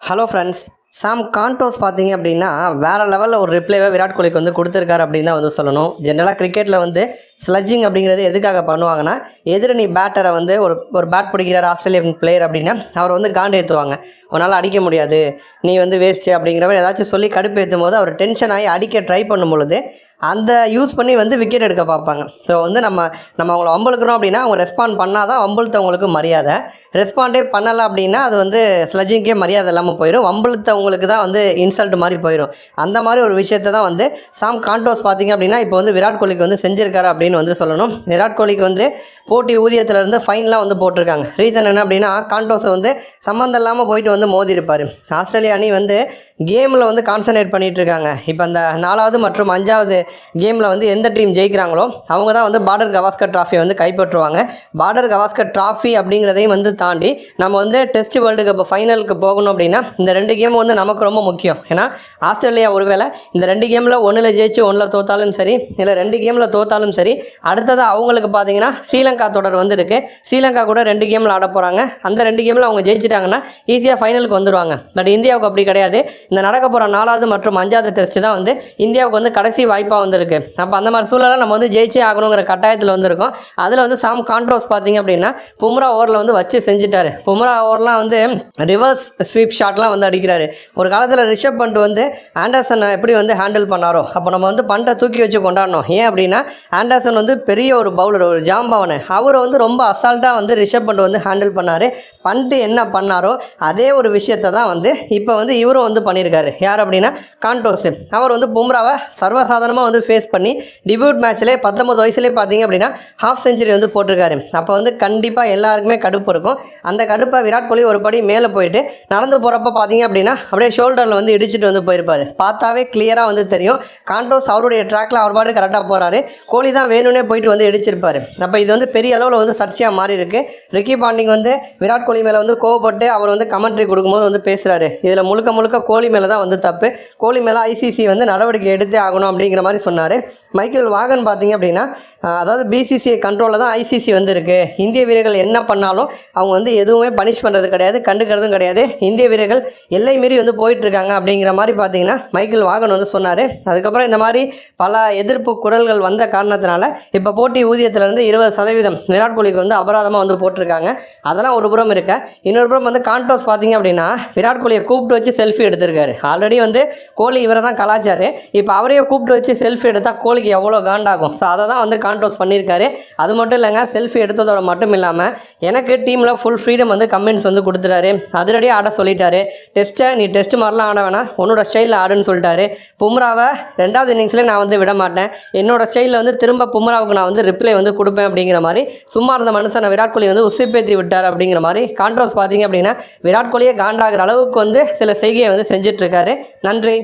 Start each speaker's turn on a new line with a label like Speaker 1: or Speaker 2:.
Speaker 1: Hello friends, சாம் கான்டோஸ் பார்த்தீங்க அப்படின்னா வேறு லெவலில் ஒரு ரிப்ளைவை விராட் கோலிக்கு வந்து கொடுத்துருக்காரு அப்படின்னு தான் வந்து சொல்லணும். ஜென்ரலாக கிரிக்கெட்டில் வந்து ஸ்லட்ஜிங் அப்படிங்கிறது எதுக்காக பண்ணுவாங்கன்னா, எதிரணி பேட்டரை வந்து ஒரு பேட் பிடிக்கிறார் ஆஸ்திரேலியன் பிளேயர் அப்படின்னா அவர் வந்து காண்டு ஏற்றுவாங்க. உன்னால் அடிக்க முடியாது, நீ வந்து வேஸ்ட்டு அப்படிங்கிற மாதிரி ஏதாச்சும் சொல்லி கடுப்பு ஏற்றும் போது அவர் டென்ஷன் ஆகி அடிக்க ட்ரை பண்ணும் பொழுது அந்த யூஸ் பண்ணி வந்து விக்கெட் எடுக்க பார்ப்பாங்க. ஸோ வந்து நம்ம அவங்கள வம்பளுக்கிறோம் அப்படின்னா அவங்க ரெஸ்பாண்ட் பண்ணால் தான் வம்பளுத்தவங்களுக்கு மரியாதை. ரெஸ்பாண்டே பண்ணலை அப்படின்னா அது வந்து ஸ்லட்ஜிங்கே மரியாதை இல்லாமல் போயிடும். வம்பளுத்தவங்களுக்கு தான் வந்து இன்சல்ட் மாதிரி போயிடும். அந்த மாதிரி ஒரு விஷயத்தை தான் வந்து சாம் கான்டோஸ் பார்த்திங்க அப்படின்னா இப்போ வந்து விராட் கோலிக்கு வந்து செஞ்சுருக்காரு அப்படின்னு வந்து சொல்லணும். விராட் கோலிக்கு வந்து போட்டி ஊதியத்திலேருந்து ஃபைன்லாம் வந்து போட்டிருக்காங்க. ரீசன் என்ன அப்படின்னா, கான்டோஸை வந்து சம்மந்தம் இல்லாமல் போயிட்டு வந்து மோதி இருப்பார். ஆஸ்திரேலியா அணி வந்து கேமில் வந்து கான்சன்ட்ரேட் பண்ணிகிட்டு இருக்காங்க. இப்போ அந்த 4வது மற்றும் 5வது கேமில் வந்து எந்த டீம் ஜெயிக்கிறாங்களோ அவங்க தான் வந்து பார்டர் கவாஸ்கர் ட்ராஃபியை வந்து கைப்பற்றுவாங்க. பார்டர் கவாஸ்கர் ட்ராஃபி அப்படிங்கிறதையும் வந்து தாண்டி நம்ம வந்து டெஸ்ட் வேர்ல்டு கப் ஃபைனலுக்கு போகணும் அப்படின்னா இந்த 2 கேம் வந்து நமக்கு ரொம்ப முக்கியம். ஏன்னா ஆஸ்திரேலியா ஒருவேளை இந்த 2 கேமில் 1ல் ஜெயிச்சு 1ல் தோத்தாலும் சரி, இல்லை 2 கேமில் தோத்தாலும் சரி, அடுத்தது அவங்களுக்கு பார்த்தீங்கன்னா ஸ்ரீலங்கா தொடர் வந்து இருக்குது. ஸ்ரீலங்கா கூட 2 கேமில் ஆட போகிறாங்க. அந்த 2 கேமில் அவங்க ஜெயிச்சிட்டாங்கன்னா ஈஸியாக ஃபைனலுக்கு வந்துடுவாங்க. பட் இந்தியாவுக்கு அப்படி கிடையாது. இந்த நடக்க போகிற 4வது மற்றும் 5வது டெஸ்ட்டு தான் வந்து இந்தியாவுக்கு வந்து கடைசி வாய்ப்பாக வந்திருக்கு. அப்போ அந்த மாதிரி சூழலை நம்ம வந்து ஜெயிச்சே ஆகணுங்கிற கட்டாயத்தில் வந்திருக்கோம். அதில் வந்து சாம் கான்டோஸ் பார்த்திங்க அப்படின்னா பும்ரா ஓவரில் வந்து வச்சு செஞ்சுட்டார். பும்ரா ஓவர்லாம் வந்து ரிவர்ஸ் ஸ்வீப் ஷாட்லாம் வந்து அடிக்கிறாரு. ஒரு காலத்தில் ரிஷப் பண்ட் வந்து ஆண்டர்சன் எப்படி வந்து ஹேண்டில் பண்ணாரோ அப்போ நம்ம வந்து பண்டை தூக்கி வச்சு கொண்டாடணும். ஏன் அப்படின்னா ஆண்டர்சன் வந்து பெரிய ஒரு பவுலர், ஒரு ஜாம்பவனை, அவரை வந்து ரொம்ப அசால்ட்டாக வந்து ரிஷப் பண்ட் வந்து ஹேண்டில் பண்ணார். பண்ட்டு என்ன பண்ணாரோ அதே ஒரு விஷயத்தை தான் வந்து இப்போ வந்து இவரும் வந்து பண்ணியிருக்காரு. யார் அப்படின்னா கான்டோஸ். அவர் வந்து பும்ராவை சர்வசாதாரணமாக வந்து ஃபேஸ் பண்ணி டிபியூட் மேட்ச்லேயே 19 வயசுலேயே பார்த்தீங்க அப்படின்னா ஹாஃப் செஞ்சுரி வந்து போட்டிருக்காரு. அப்போ வந்து கண்டிப்பாக எல்லாருக்குமே கடுப்பு இருக்கும். அந்த கடுப்பை விராட் கோலி ஒரு படி மேலே போயிட்டு நடந்து போகிறப்ப பார்த்தீங்க அப்படின்னா அப்படியே ஷோல்டரில் வந்து இடிச்சிட்டு வந்து போயிருப்பார். பார்த்தாவே கிளியராக வந்து தெரியும். கான்டோஸ் அவருடைய ட்ராக்கில் அவர் பாட்டு கரெக்டாக போகிறாரு. கோலி தான் வேணும்னே போயிட்டு வந்து இடிச்சிருப்பார். அப்போ இது வந்து பெரிய அளவில் வந்து சர்ச்சையாக மாறி இருக்குது. ரிக்கி பாண்டிங் வந்து விராட் கோலி மேலே வந்து கோவப்பட்டு அவர் வந்து கமெண்ட்ரி கொடுக்கும்போது வந்து பேசுகிறாரு. இதில் முழுக்க கோலி மேலே தான் வந்து தப்பு. கோலி மேலே ஐசிசி வந்து நடவடிக்கை எடுத்தே ஆகணும் அப்படிங்கிற மாதிரி சொன்னார். மைக்கேல் வாகன் பார்த்திங்க அப்படின்னா அதாவது பிசிசிஐ கண்ட்ரோலில் தான் ஐசிசி வந்து இருக்குது. இந்திய வீரர்கள் என்ன பண்ணாலும் அவங்க வந்து எதுவுமே பனிஷ் பண்ணுறது கிடையாது, கண்டுக்கிறதும் கிடையாது. இந்திய வீரர்கள் எல்லை மீறி வந்து போயிட்டுருக்காங்க அப்படிங்கிற மாதிரி பார்த்திங்கன்னா மைக்கேல் வாகன் வந்து சொன்னார். அதுக்கப்புறம் இந்த மாதிரி பல எதிர்ப்பு குரல்கள் வந்த காரணத்தினால இப்போ போட்டி ஊதியத்திலேருந்து 20% விராட் கோலிக்கு வந்து அபராதமாக வந்து போட்டிருக்காங்க. அதெல்லாம் ஒரு புறம் இருக்க, இன்னொரு புறம் வந்து கான்டோஸ் பார்த்திங்க அப்படின்னா விராட் கோலியை கூப்பிட்டு வச்சு செல்ஃபி எடுத்திருக்காரு. ஆல்ரெடி வந்து கோலி இவரை தான் கலாச்சாரு. இப்போ அவரையே கூப்பிட்டு வச்சு செல்ஃபி எடுத்தால் கோலிக்கு எவ்வளோ காண்டாகும். ஸோ அதை தான் வந்து கான்டோஸ் பண்ணியிருக்காரு. அது மட்டும் இல்லைங்க, செல்ஃபி எடுத்ததோட மட்டும் இல்லாமல் எனக்கு டீமில் ஃபுல் ஃப்ரீடம் வந்து கமெண்ட்ஸ் வந்து கொடுத்துட்டாரு. அதிரடியாக ஆட சொல்லிட்டாரு. நீ டெஸ்ட் மாதிரிலாம் ஆட வேணாம், உன்னோட ஸ்டைலில் ஆடுன்னு சொல்லிட்டாரு. பும்ராவை 2வது இன்னிங்ஸ்லேயே நான் வந்து விட மாட்டேன், என்னோட ஸ்டைலில் வந்து திரும்ப பும்ராவுக்கு நான் வந்து ரிப்ளை வந்து கொடுப்பேன் அப்படிங்கிற மாதிரி சும்மா இருந்த மனுஷனை விராட் கோலி வந்து உசுப்பேற்றி விட்டார் அப்படிங்கிற மாதிரி கான்டோஸ் பார்த்திங்க அப்படின்னா விராட் கோலியே காண்டாகிற அளவுக்கு வந்து சில செய்கையை வந்து செஞ்சிட்ருக்காரு. நன்றி.